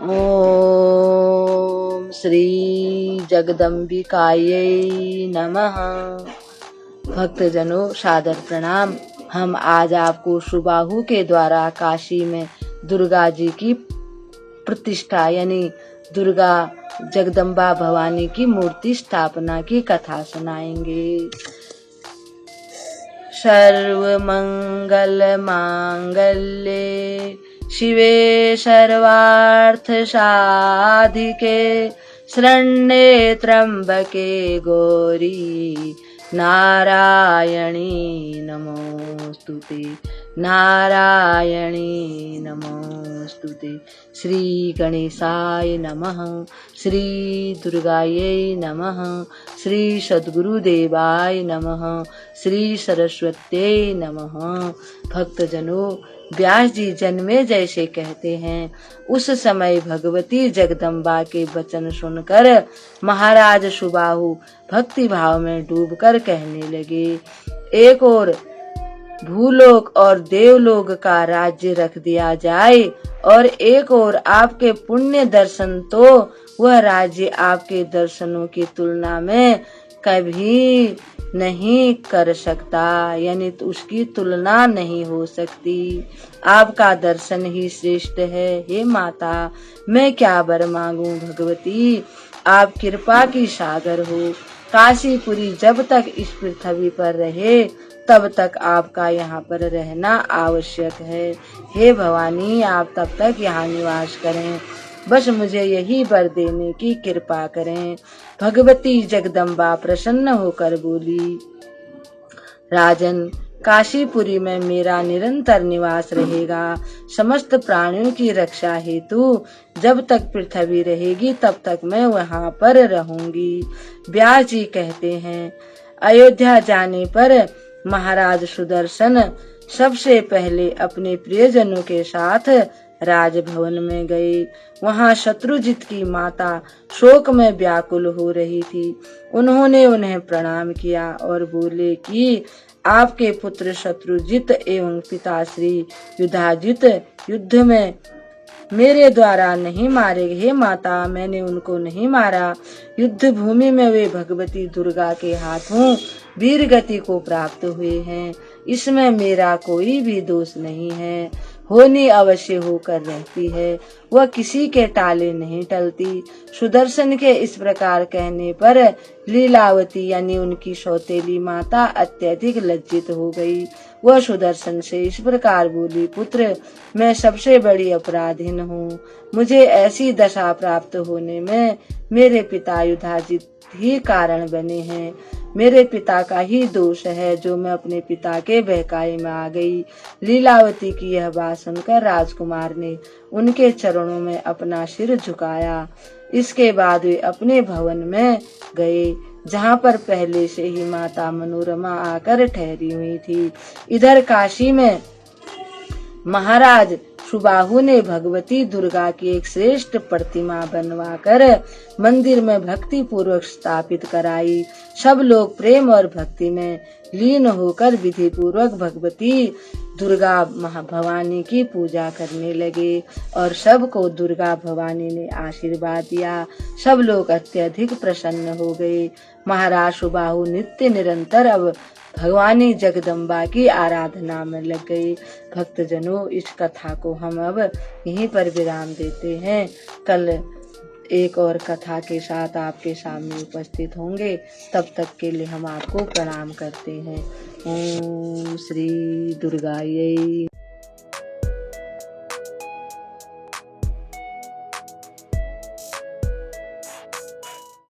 ओम श्री जगदम्बिकायै नमः। भक्तजनों सादर प्रणाम। हम आज आपको सुबाहु के द्वारा काशी में दुर्गा जी की प्रतिष्ठा यानी दुर्गा जगदम्बा भवानी की मूर्ति स्थापना की कथा सुनाएंगे। सर्वमंगल मांगल्ये शिवे सर्वार्थ साधिके शरण्ये त्र्यंबके गौरी नारायणी नमोस्तुते नारायणी नमोस्तुते। श्री गणेशाय नमः, श्री दुर्गायै नमः, श्री सद्गुरुदेवाय नमः, श्री सरस्वत्यै नमः। भक्तजनों, व्यास जी जन्मे जैसे कहते हैं, उस समय भगवती जगदम्बा के वचन सुनकर महाराज सुबाहु भक्ति भाव में डूबकर कहने लगे, एक और भूलोक और देवलोक का राज्य रख दिया जाए और एक और आपके पुण्य दर्शन, तो वह राज्य आपके दर्शनों की तुलना में कभी नहीं कर सकता, यानी तो उसकी तुलना नहीं हो सकती। आपका दर्शन ही श्रेष्ठ है। हे माता, मैं क्या वर मांगूं भगवती, आप कृपा की सागर हो। काशीपुरी जब तक इस पृथ्वी पर रहे तब तक आपका यहाँ पर रहना आवश्यक है। हे भवानी, आप तब तक यहाँ निवास करें, बस मुझे यही वर देने की कृपा करें। भगवती जगदम्बा प्रसन्न होकर बोली, राजन, काशीपुरी में मेरा निरंतर निवास रहेगा। समस्त प्राणियों की रक्षा हेतु जब तक पृथ्वी रहेगी तब तक मैं वहाँ पर रहूंगी। व्यास जी कहते हैं, अयोध्या जाने पर महाराज सुदर्शन सबसे पहले अपने प्रियजनों के साथ राजभवन में गए। वहाँ शत्रुजित की माता शोक में व्याकुल हो रही थी। उन्होंने उन्हें प्रणाम किया और बोले कि आपके पुत्र शत्रुजित एवं पिता श्री युधाजित युद्ध में मेरे द्वारा नहीं मारे। हे माता, मैंने उनको नहीं मारा। युद्ध भूमि में वे भगवती दुर्गा के हाथों वीर गति को प्राप्त हुए हैं। इसमें मेरा कोई भी दोष नहीं है। होनी अवश्य होकर रहती है, वह किसी के टाले नहीं टलती। सुदर्शन के इस प्रकार कहने पर लीलावती यानी उनकी सौतेली माता अत्यधिक लज्जित हो गई। वह सुदर्शन से इस प्रकार बोली, पुत्र, मैं सबसे बड़ी अपराधीन हूँ। मुझे ऐसी दशा प्राप्त होने में मेरे पिता युधाजित ही कारण बने हैं। मेरे पिता का ही दोष है जो मैं अपने पिता के बहकावे में आ गई। लीलावती की यह बात सुनकर राजकुमार ने उनके चरणों में अपना सिर झुकाया। इसके बाद वे अपने भवन में गए, जहाँ पर पहले से ही माता मनोरमा आकर ठहरी हुई थी। इधर काशी में महाराज सुबाहु ने भगवती दुर्गा की एक श्रेष्ठ प्रतिमा बनवाकर मंदिर में भक्ति पूर्वक स्थापित कराई। सब लोग प्रेम और भक्ति में लीन होकर विधि पूर्वक भगवती दुर्गा भवानी की पूजा करने लगे और सबको दुर्गा भवानी ने आशीर्वाद दिया। सब लोग अत्यधिक प्रसन्न हो गए। महाराज सुबाहु नित्य निरंतर अब भगवानी जगदम्बा की आराधना में लग गई। भक्तजनों, इस कथा को हम अब यहीं पर विराम देते हैं। कल एक और कथा के साथ आपके सामने उपस्थित होंगे। तब तक के लिए हम आपको प्रणाम करते हैं। ओम श्री दुर्गायै